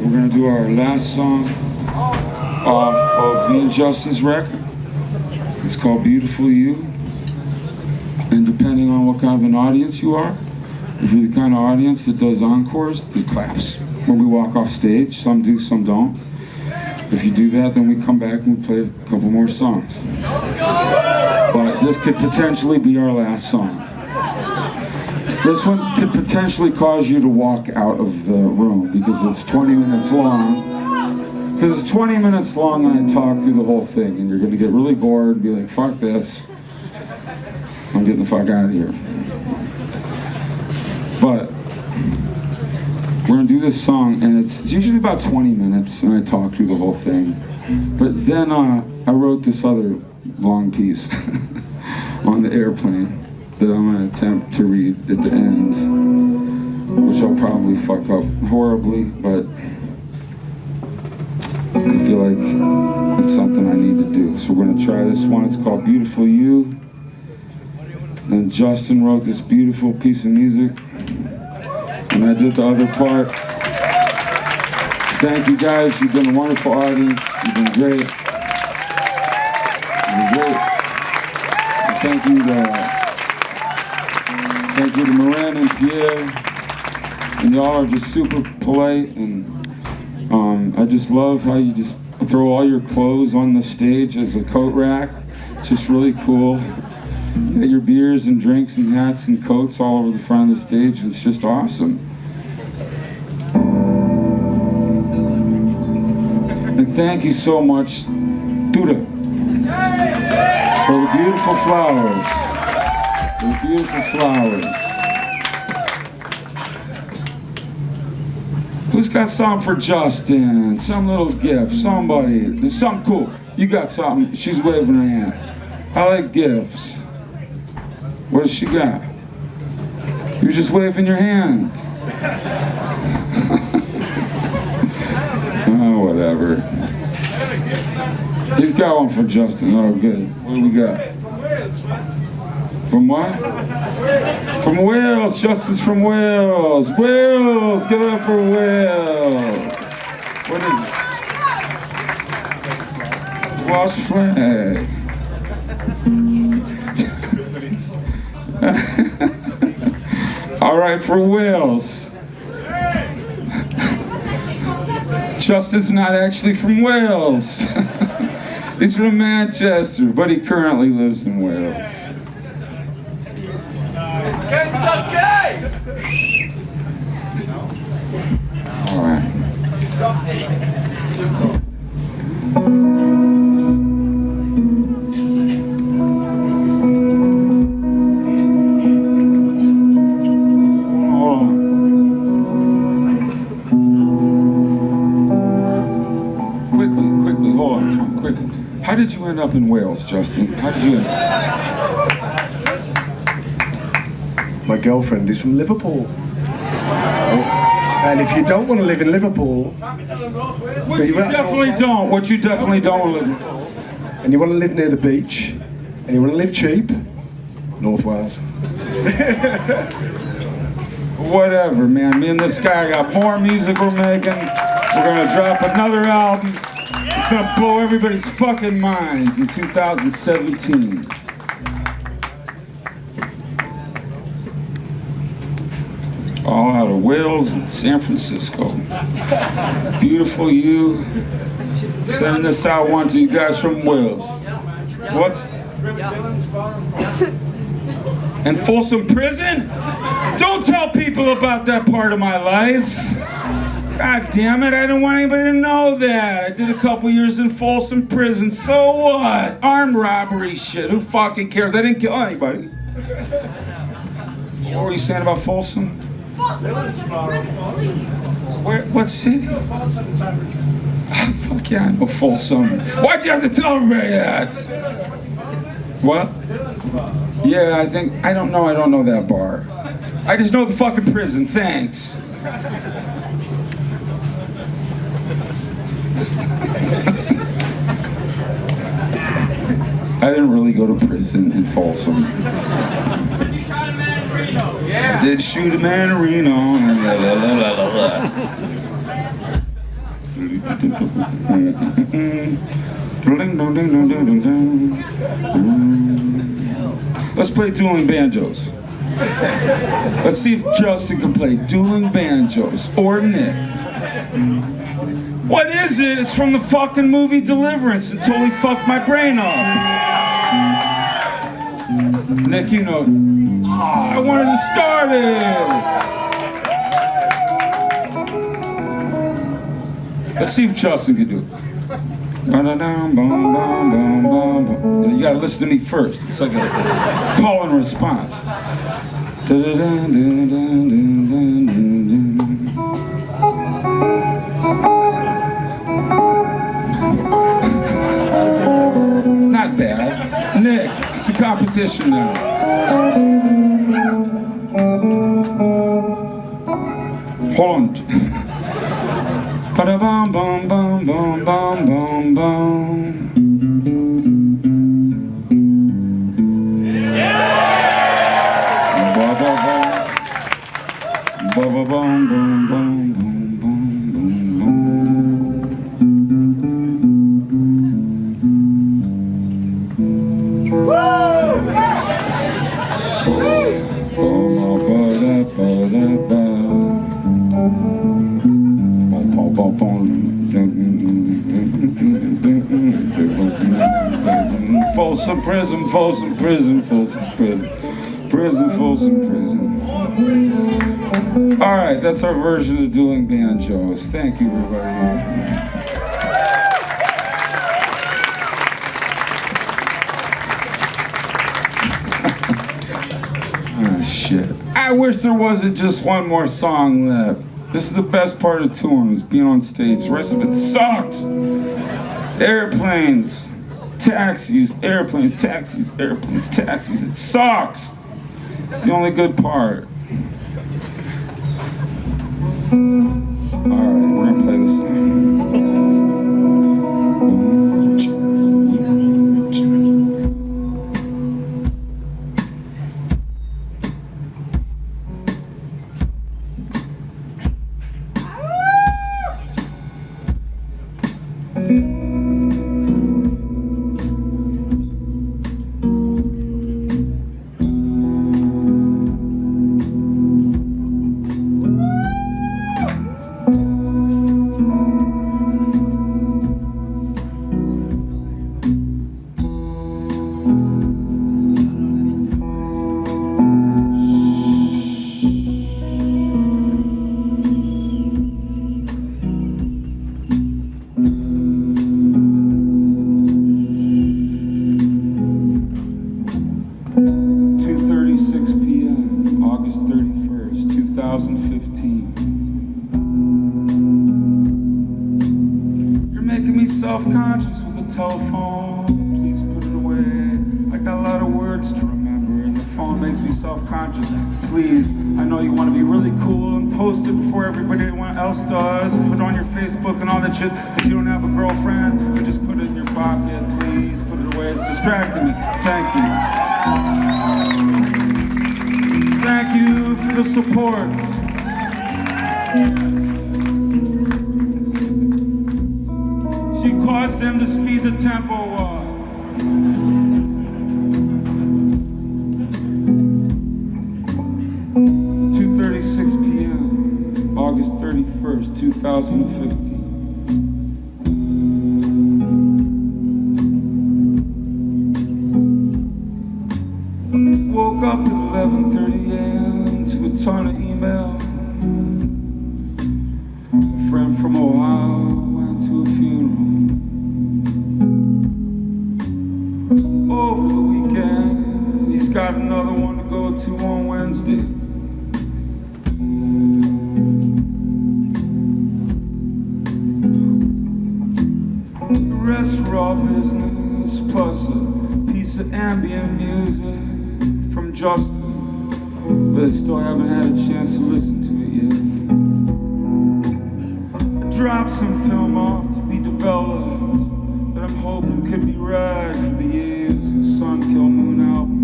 we're gonna do our last song off of me and Justin's record. It's called Beautiful You. And depending on what kind of an audience you are, if you're the kind of audience that does encores, that claps when we walk off stage. Some do, some don't. If you do that, then we come back and we play a couple more songs. But this could potentially be our last song. This one could potentially cause you to walk out of the room because it's 20 minutes long. Because it's 20 minutes long and I talk through the whole thing and you're going to get really bored and be like, fuck this. I'm getting the fuck out of here. But we're going to do this song and it's usually about 20 minutes and I talk through the whole thing. But then I wrote this other long piece on the airplane that I'm going to attempt to read at the end, which I'll probably fuck up horribly, but I feel like it's something I need to do. So we're going to try this one. It's called Beautiful You. And Justin wrote this beautiful piece of music, and I did the other part. Thank you guys. You've been a wonderful audience. You've been great. You've been great. And thank you to Moran and Pierre, and y'all are just super polite, and I just love how you just throw all your clothes on the stage as a coat rack. It's just really cool. You got your beers and drinks and hats and coats all over the front of the stage, and it's just awesome. And thank you so much, Duda, for the beautiful flowers. The beautiful flowers. Who's got something for Justin? Some little gift, somebody. There's something cool. You got something. She's waving her hand. I like gifts. What does she got? You're just waving your hand. Oh, whatever. He's got one for Justin. Oh, good. What do we got? From what? From Wales. Justin's from Wales. Wales. Give it up for Wales. What is it? Welsh flag. All right, for Wales. Justin's not actually from Wales. He's from Manchester, but he currently lives in Wales. Kentucky! All right. Quickly, hold on, quickly. How did you end up in Wales, Justin? How did you end up? My girlfriend is from Liverpool. And if you don't want to live in Liverpool... What you definitely don't want to live in. And you want to live near the beach, and you want to live cheap, North Wales. Whatever, man. Me and this guy got more music we're making. We're going to drop another album. It's going to blow everybody's fucking minds in 2017. All out of Wales and San Francisco. Beautiful You. Sending this out one to you guys from Wales. What's... And Folsom Prison? Don't tell people about that part of my life. God damn it, I don't want anybody to know that. I did a couple years in Folsom Prison, so what? Armed robbery shit, who fucking cares? I didn't kill anybody. What were you saying about Folsom? Where, what city? Oh, fuck yeah, I know Folsom. Why'd you have to tell everybody that? What? Yeah, I don't know that bar. I just know the fucking prison, thanks. I didn't really go to prison in Folsom. You shot a man in Reno. Yeah. I did shoot a man in Reno. Let's play dueling banjos. Let's see if Justin can play dueling banjos, or Nick. What is it? It's from the fucking movie Deliverance. It totally fucked my brain up. Nick, you know, I wanted to start it. Let's see if Justin can do it. You gotta listen to me first. It's like a call and response. Not bad. Nick, it's a competition now. Hold on. Ba-da-bum, bum, bum, bum, bum, bum, bum. Ba-ba-bum. Ba-ba-bum, bum, bum, bum, bum, bum, bum. Ba-da-ba-da-ba-da-ba. Folsom Prison, Folsom Prison, Folsom Prison, Prison, Folsom Prison. All right, that's our version of dueling banjos. Thank you, everybody. Oh, shit. I wish there wasn't just one more song left. This is the best part of touring, is being on stage. The rest of it sucks. Airplanes, taxis, airplanes, taxis, airplanes, taxis. It sucks. It's the only good part. All right, we're gonna play this song. 2015. You're making me self-conscious with the telephone. Please put it away. I got a lot of words to remember, and the phone makes me self-conscious. Please, I know you want to be really cool and post it before everybody else does, and put it on your Facebook and all that shit, because you don't have a girlfriend. You just put it in your pocket. Please put it away. It's distracting me. Thank you. Thank you for the support. She caused them to speed the tempo up. p.m., August 31st, 2015. Woke up at 11:30 a.m. to a ton of email. A friend from Ohio went to a funeral. Over the weekend, he's got another one to go to on Wednesday. The rest are all business, plus a piece of ambient music from Justin, but I still haven't had a chance to listen to it yet. I dropped some film off to be developed that I'm hoping could be right for the Jesu Kil Moon album.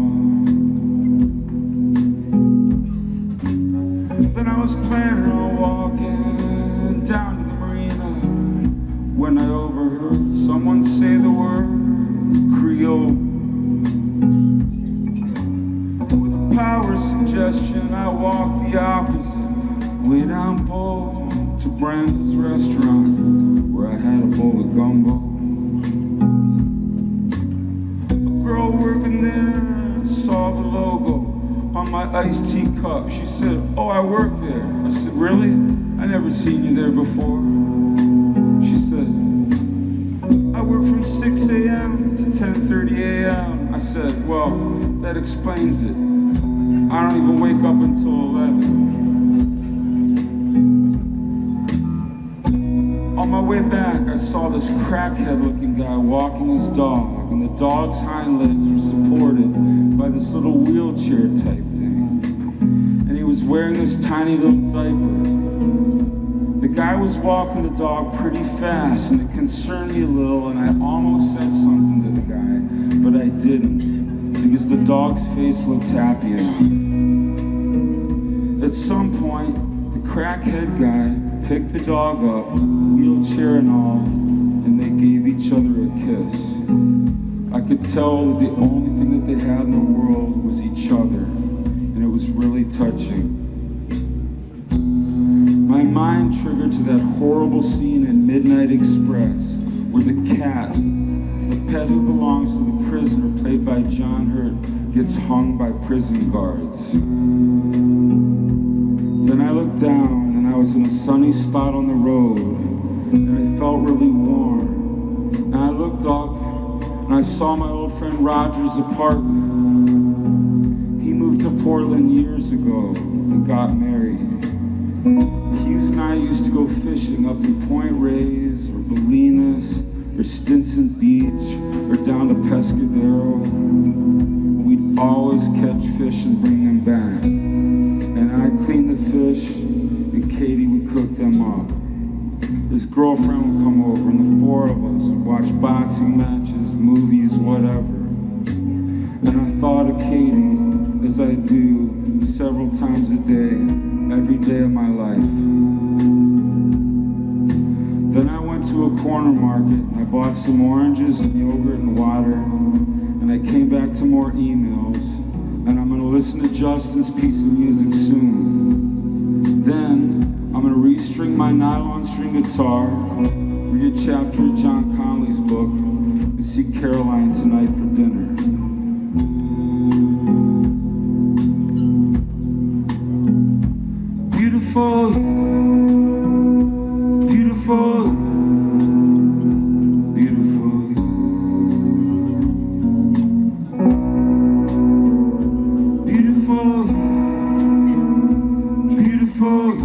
Then I was planning on walking down to the marina, I walked the opposite way down Bow to Brenda's restaurant, where I had a bowl of gumbo. A girl working there saw the logo on my iced tea cup. She said, "Oh, I work there." I said, "Really? I never seen you there before." She said, "I work from 6 a.m. to 10:30 a.m. I said, "Well, that explains it. I don't even wake up until 11. On my way back, I saw this crackhead-looking guy walking his dog, and the dog's hind legs were supported by this little wheelchair type thing. And he was wearing this tiny little diaper. The guy was walking the dog pretty fast, and it concerned me a little, and I almost said something to the guy, but I didn't, because the dog's face looked happy enough. At some point, the crackhead guy picked the dog up, wheelchair and all, and they gave each other a kiss. I could tell that the only thing that they had in the world was each other, and it was really touching. My mind triggered to that horrible scene in Midnight Express, where the cat, the pet who belongs to the prisoner, played by John Hurt, gets hung by prison guards. Then I looked down, and I was in a sunny spot on the road, and I felt really warm. And I looked up, and I saw my old friend Roger's apartment. He moved to Portland years ago and got married. Hughes and I used to go fishing up in Point Reyes or Bolinas or Stinson Beach or down to Pescadero. We'd always catch fish and bring them back. And I'd clean the fish and Katie would cook them up. His girlfriend would come over and the four of us would watch boxing matches, movies, whatever. And I thought of Katie as I do several times a day, every day of my life. Then I went to a corner market and I bought some oranges and yogurt and water, and I came back to more emails, and I'm gonna listen to Justin's piece of music soon. Then I'm gonna restring my nylon string guitar, read a chapter of John Conley's book, and see Caroline tonight for dinner. Beautiful, beautiful, beautiful. Beautiful, beautiful.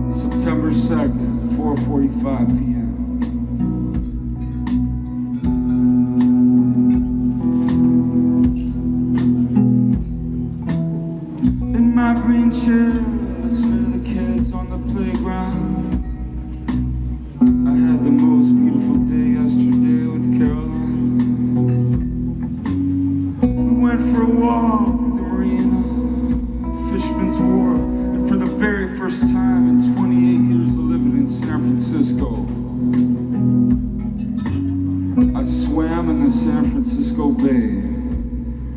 September 2nd, 4:45 p.m. In my green chair, listening to the kids on the playground. I had the most beautiful day yesterday with Caroline. We went for a walk through the marina, Fisherman's Wharf, and for the very first time in 28 years of living in San Francisco, I swam in the San Francisco Bay.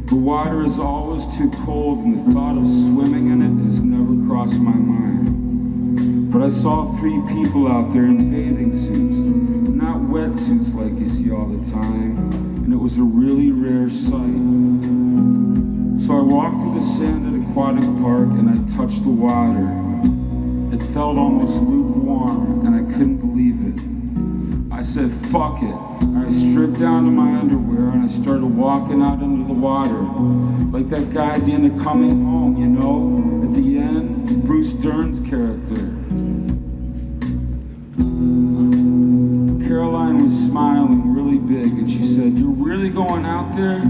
The water is always too cold, and the thought of swimming in it has never crossed my mind. But I saw 3 people out there in bathing suits, not wetsuits like you see all the time, and it was a really rare sight. So I walked through the sanded aquatic park and I touched the water. It felt almost lukewarm and I couldn't believe it. I said, fuck it. I stripped down to my underwear and I started walking out into the water. Like that guy at the end of Coming Home, you know? At the end, Bruce Dern's character. Caroline was smiling really big and she said, "You're really going out there?"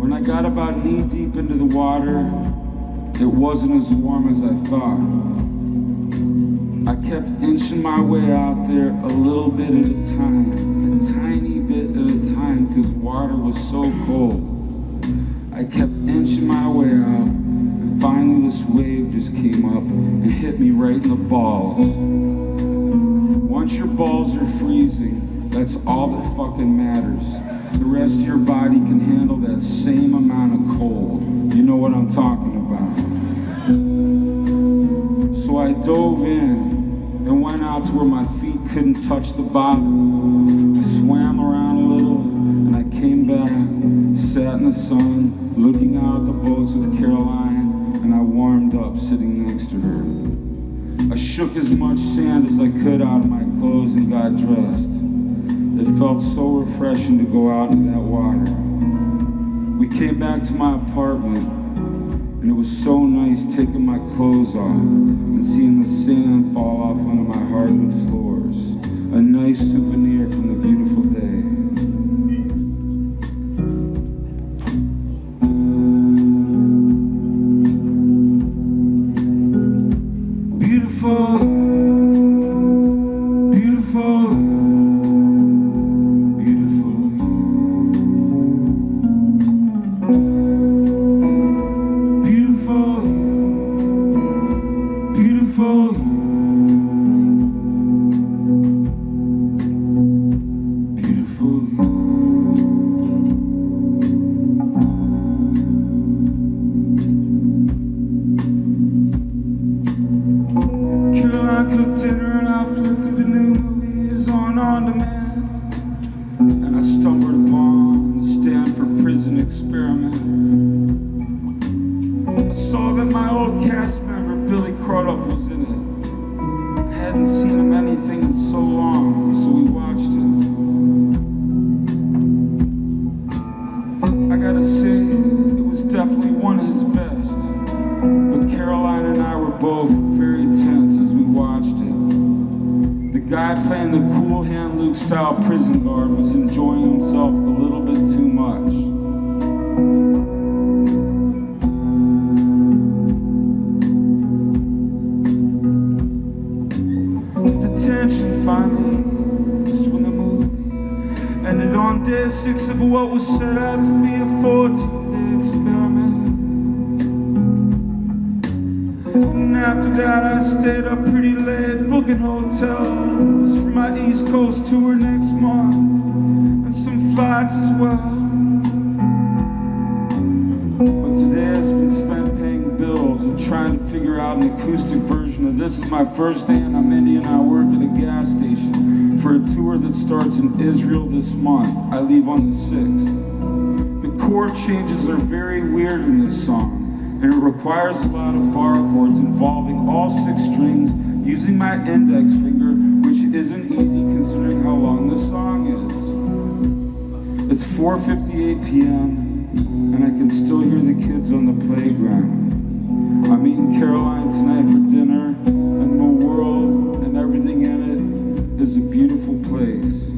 When I got about knee deep into the water, it wasn't as warm as I thought. I kept inching my way out there a little bit at a time, a tiny bit at a time, because water was so cold. I kept inching my way out. It finally this wave just came up and hit me right in the balls. Once your balls are freezing, that's all that fucking matters. The rest of your body can handle that same amount of cold. You know what I'm talking about. So I dove in and went out to where my feet couldn't touch the bottom. I swam around a little and I came back, sat in the sun, looking out at the boats with Caroline, and I warmed up sitting next to her. I shook as much sand as I could out of my clothes and got dressed. It felt so refreshing to go out in that water. We came back to my apartment, and it was so nice taking my clothes off and seeing the sand fall off onto my hardwood floors. A nice souvenir from the beautiful day. Beautiful, beautiful, beautiful. Beautiful, beautiful, beautiful. Caroline cooked dinner and I flipped through the new movies on demand. And I stumbled upon the Stanford Prison Experiment. I saw that my old cast member, Billy Crudup, was in it. I hadn't seen him anything in so long, so we watched it. I gotta say, it was definitely one of his best. But Caroline and I were both very tense as we watched it. The guy playing the cool hand Luke style prison guard was enjoying himself a little bit too much. Tension finally eased when the movie ended on day 6 of what was set out to be a 14-day experiment. And after that I stayed up pretty late booking hotels for my East Coast tour next month and some flights as well. But today has been spent paying bills and trying to figure out an acoustic version of This Is My First Day and I'm Indy and I work at a gas station for a tour that starts in Israel this month. I leave on the 6th. The chord changes are very weird in this song, and it requires a lot of bar chords involving all 6 strings using my index finger, which isn't easy considering how long this song is. It's 4:58 p.m. and I can still hear the kids on the playground. I'm meeting Caroline tonight for dinner, and the world and everything in it is a beautiful place.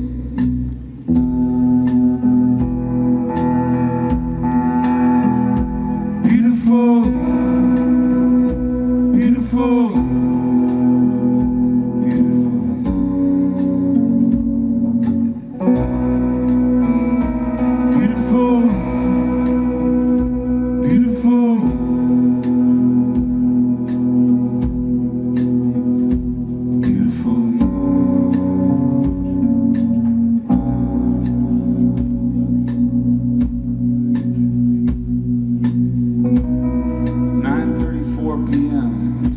Beautiful, beautiful, beautiful. Beautiful, beautiful.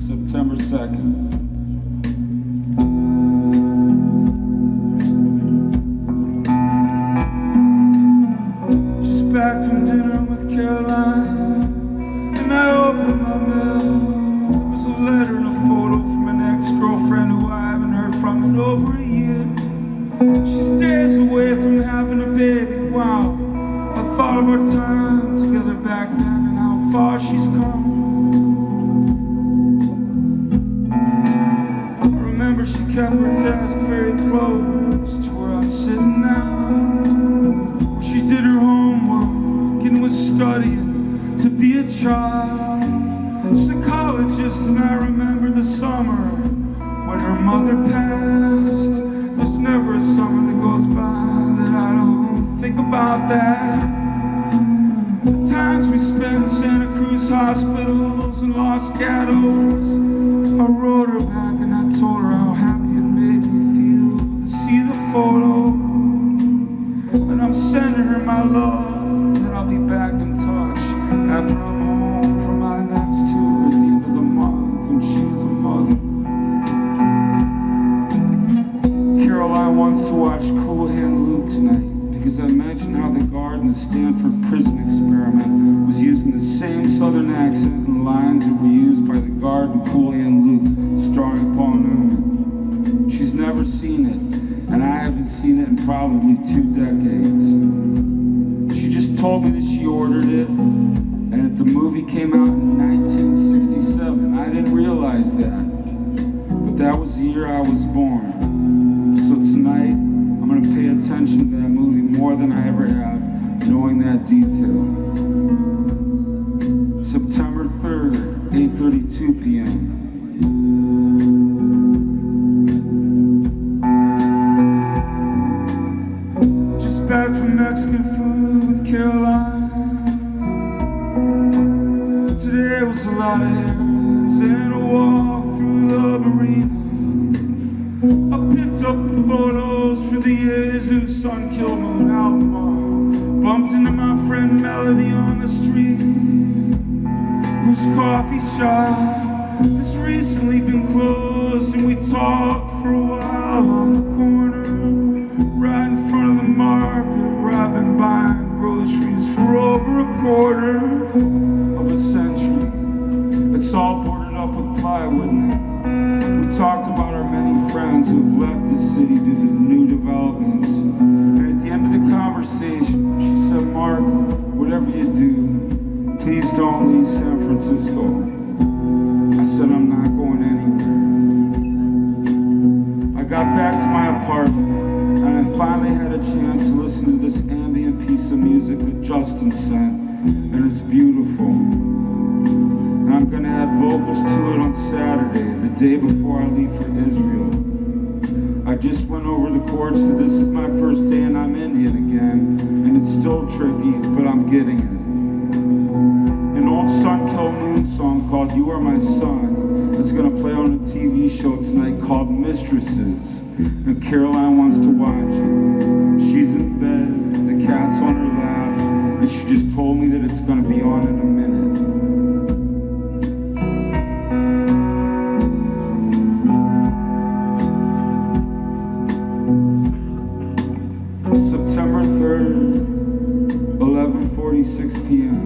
September 2nd. Just back from dinner with Caroline, and I opened my mail. There was a letter and a photo from an ex-girlfriend who I haven't heard from in over a year. She's days away from having a baby. Wow, I thought of our time together back then and how far she's come. She kept her desk very close to where I'm sitting now. She did her homework and was studying to be a child psychologist. And I remember the summer when her mother passed. There's never a summer that goes by that I don't think about that. The times we spent in Santa Cruz hospitals and Los Gatos. I wrote her back and I told her how happy it made me feel to see the photo. And I'm sending her my love, and I'll be back in touch after I'm home from my next tour at the end of the month, and she's a mother. Caroline wants to watch Cool Hand Luke tonight because I mentioned how the guard in the Stanford prison experiment was using the same southern accent and lines that were used by the guard in Cool Hand Luke, starring Paul Newman. She's never seen it, and I haven't seen it in probably 2 decades. She just told me that she ordered it, and that the movie came out in 1967. I didn't realize that, but that was the year I was born. So tonight, I'm gonna pay attention to that movie more than I ever have, knowing that detail. September 3rd, 8:32 p.m. Back from Mexican food with Caroline. Today was a lot of errands and a walk through the marina. I picked up the photos for the Jesu son Kil Moon album. Bumped into my friend Melody on the street, whose coffee shop has recently been closed, and we talked for a while on the corner, right in front of the market where I've been buying groceries for over a quarter of a century. It's all boarded up with plywood now. We talked about our many friends who've left the city due to the new developments. And at the end of the conversation, she said, "Mark, whatever you do, please don't leave San Francisco." I said, "I'm not going anywhere." I got back to my apartment, and I finally had a chance to listen to this ambient piece of music that Justin sent, and it's beautiful. And I'm gonna add vocals to it on Saturday, the day before I leave for Israel. I just went over the chords to "This Is My First Day and I'm Indian Again," and it's still tricky, but I'm getting it. An old Sun Kil Moon song called "You Are My Son" is gonna play on a TV show tonight called Mistresses, and Caroline wants to watch it. She's in bed, the cat's on her lap, and she just told me that it's gonna be on in a minute. September 3rd, 11:46 p.m.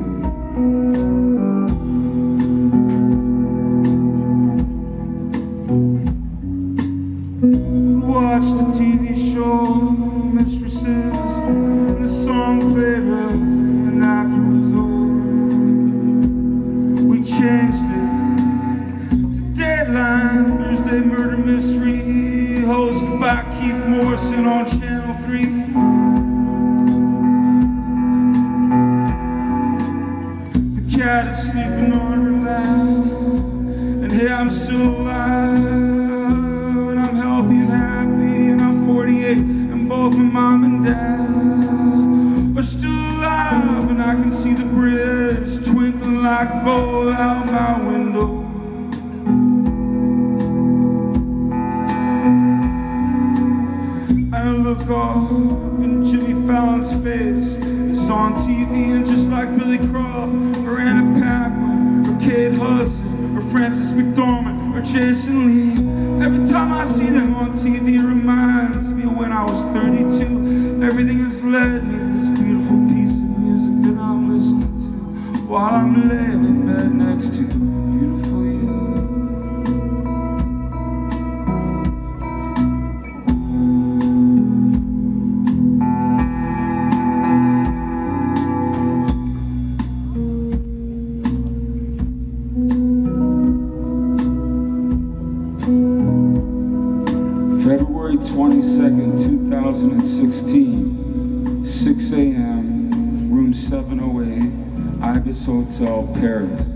Watched the TV show Mistresses, and the song played early, and after it was over, we changed it to Deadline Thursday Murder Mystery, hosted by Keith Morrison on Channel 3. The cat is sleeping on her lap, and hey, I'm still alive, and I'm healthy and happy, and I'm 48, and both my mom and dad are still alive, and I can see the bridge twinkling like gold out my window. And I look up in Jimmy Fallon's face. It's on TV, and just like Billy Crudup or Anna Paquin or Kate Hudson or Frances McDormand or Jason Lee, every time I see them on TV, it reminds me of when I was 32. Everything has led me to this beautiful piece of music that I'm listening to while I'm laying in bed next to beautiful you. February 22nd, 2016, 6 a.m., room 708, Ibis Hotel, Paris.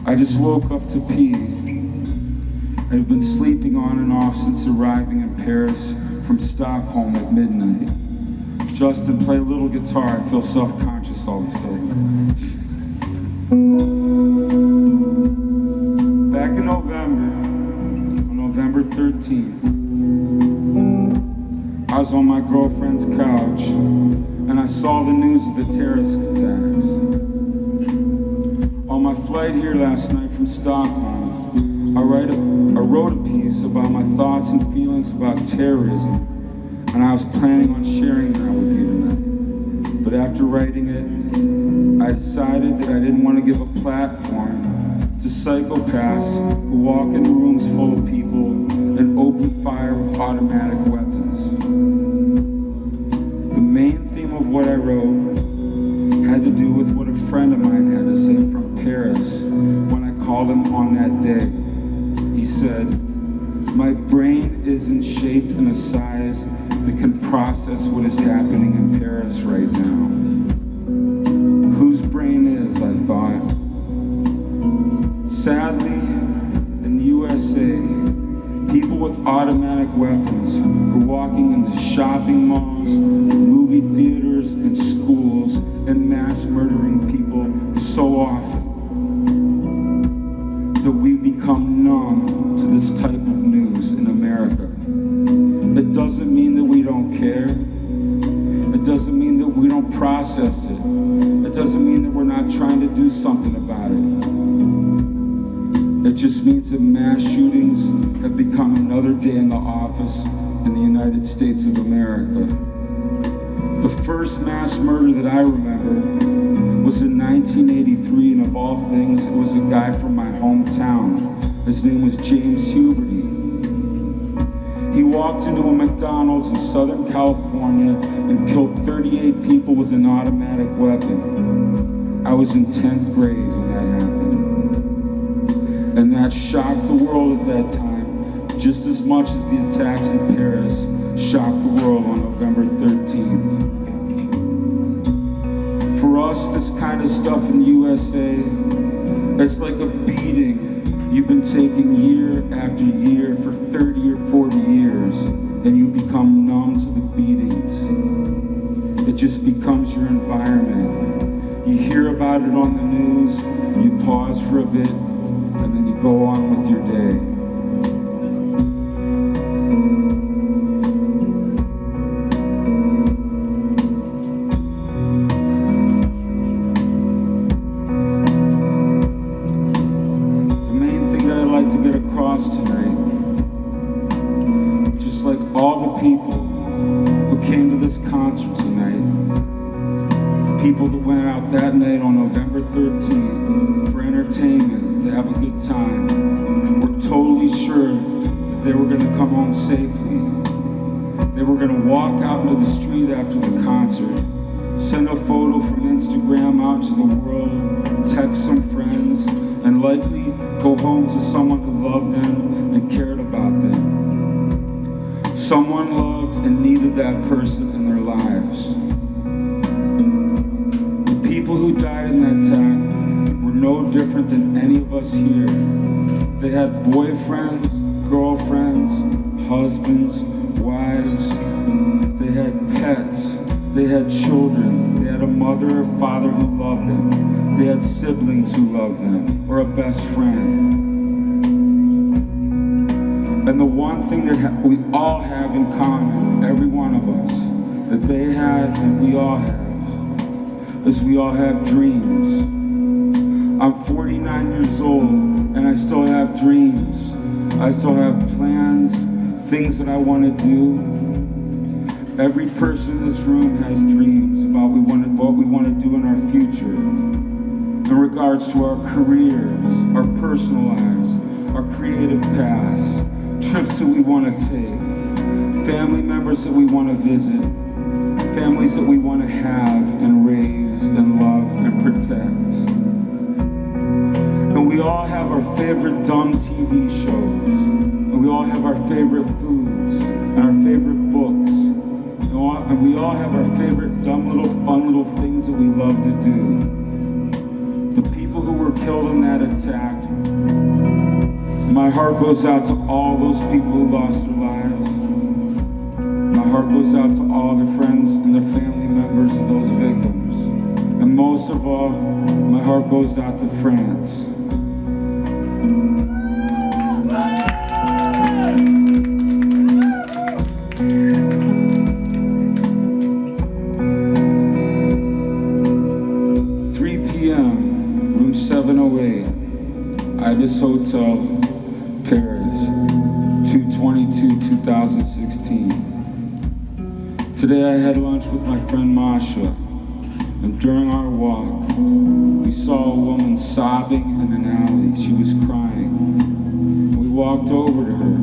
I just woke up to pee. I've been sleeping on and off since arriving in Paris from Stockholm at midnight. Justin, play a little guitar. I feel self-conscious all of a sudden. Back in November, on November 13th, I was on my girlfriend's couch and I saw the news of the terrorist attacks. On my flight here last night from Stockholm, I wrote a piece about my thoughts and feelings about terrorism, and I was planning on sharing that with you tonight. But after writing it, I decided that I didn't want to give a platform to psychopaths who walk into rooms full of people and open fire with automatic weapons. The main theme of what I wrote had to do with what a friend of mine had to say from Paris when I called him on that day. He said, "My brain isn't shaped in a size that can process what is happening in Paris right now." Whose brain is, I thought. Sadly, in the USA, people with automatic weapons are walking into shopping malls, movie theaters, and schools and mass murdering people so often that we've become numb to this type of news in America. It doesn't mean that we don't care. It doesn't mean that we don't process it. It doesn't mean that we're not trying to do something about it. It just means that mass shootings have become another day in the office in the United States of America. The first mass murder that I remember was in 1983, and of all things, it was a guy from my hometown. His name was James Huberty. He walked into a McDonald's in Southern California and killed 38 people with an automatic weapon. I was in 10th grade when that happened. And that shocked the world at that time, just as much as the attacks in Paris shocked the world on November 13th. For us, this kind of stuff in the USA, it's like a beating you've been taking year after year for 30 or 40 years, and you become numb to the beatings. It just becomes your environment. You hear about it on the news, you pause for a bit, and then you go on with your day. The main thing that I'd like to get across tonight, just like all the people who came to this concert tonight, people that went out that night on November 13th for entertainment, to have a good time, were totally sure that they were going to come home safely. They were going to walk out into the street after the concert, send a photo from Instagram out to the world, text some friends, and likely go home to someone who loved them and cared about them. Someone loved and needed that person in their lives. The people who died in that attack were no different than any of us here. They had boyfriends, girlfriends, husbands, wives. They had pets. They had children. They had a mother or father who loved them. They had siblings who loved them, or a best friend. And the one thing that we all have in common, every one of us, that they had and we all have, is we all have dreams. I'm 49 years old and I still have dreams. I still have plans, things that I want to do. Every person in this room has dreams about what we want to do in our future. In regards to our careers, our personal lives, our creative paths, trips that we want to take, family members that we want to visit, families that we want to have and raise and love and protect. And we all have our favorite dumb TV shows, and we all have our favorite foods and our favorite books, and we all have our favorite dumb little fun little things that we love to do. The people who were killed in that attack, my heart goes out to all those people who lost their lives. My heart goes out to all the friends and the family members of those victims. And most of all, my heart goes out to France. Room 708, Ibis Hotel, Paris, 2/22/2016. Today I had lunch with my friend Masha, and during our walk, we saw a woman sobbing in an alley. She was crying. We walked over to her.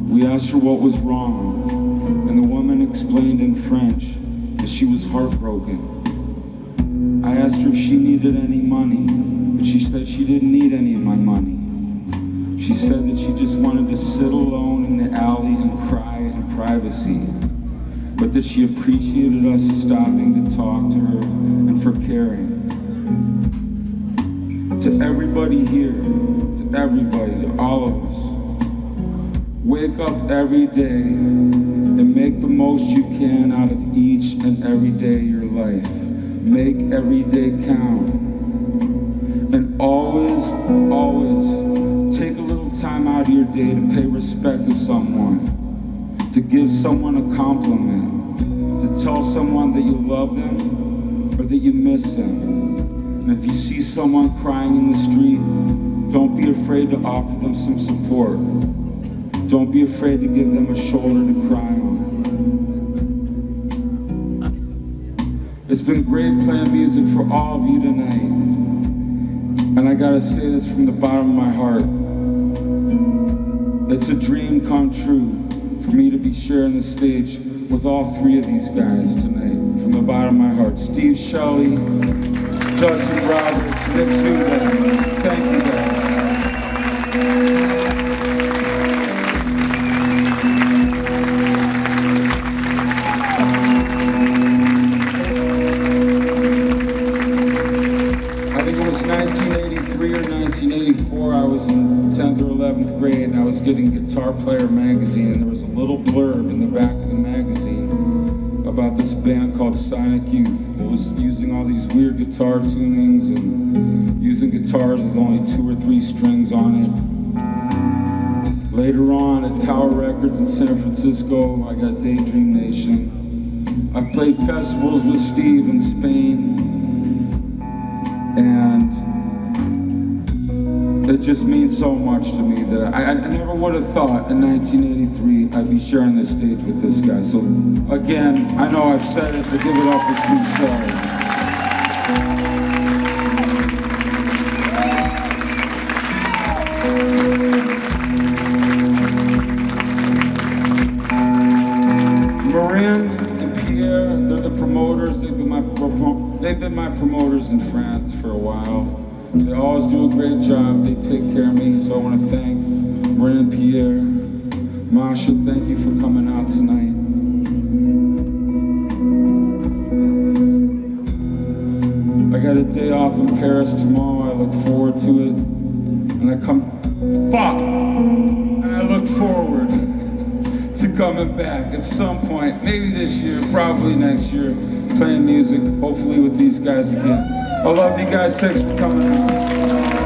We asked her what was wrong, and the woman explained in French that she was heartbroken. I asked her if she needed any money, but she said she didn't need any of my money. She said that she just wanted to sit alone in the alley and cry in privacy, but that she appreciated us stopping to talk to her and for caring. To everybody here, to everybody, to all of us, wake up every day and make the most you can out of each and every day of your life. Make every day count. And always, always take a little time out of your day to pay respect to someone, to give someone a compliment, to tell someone that you love them or that you miss them. And if you see someone crying in the street, don't be afraid to offer them some support. Don't be afraid to give them a shoulder to cry on. It's been great playing music for all of you tonight. And I gotta say this from the bottom of my heart. It's a dream come true for me to be sharing the stage with all three of these guys tonight. From the bottom of my heart. Steve Shelley, Justin Roberts, Nick Zuba. Thank you guys. I think it was 1983 or 1984, I was in 10th or 11th grade, and I was getting Guitar Player magazine, and there was a little blurb in the back of the magazine about this band called Sonic Youth. It was using all these weird guitar tunings and using guitars with only 2 or 3 strings on it. Later on at Tower Records in San Francisco, I got Daydream Nation. I've played festivals with Steve in Spain, and it just means so much to me that I never would have thought in 1983 I'd be sharing this stage with this guy. So again, I know I've said it, but give it up for Steve Shelley. Marin and Pierre, they're the promoters. They've been my promoters in France for a while. They always do a great job. They take care of me. So I want to thank Marin and Pierre. Masha, thank you for coming out tonight. I got a day off in Paris tomorrow. I look forward to it. And I look forward to coming back at some point, maybe this year, probably next year, playing music, hopefully with these guys again. I love you guys, thanks for coming out.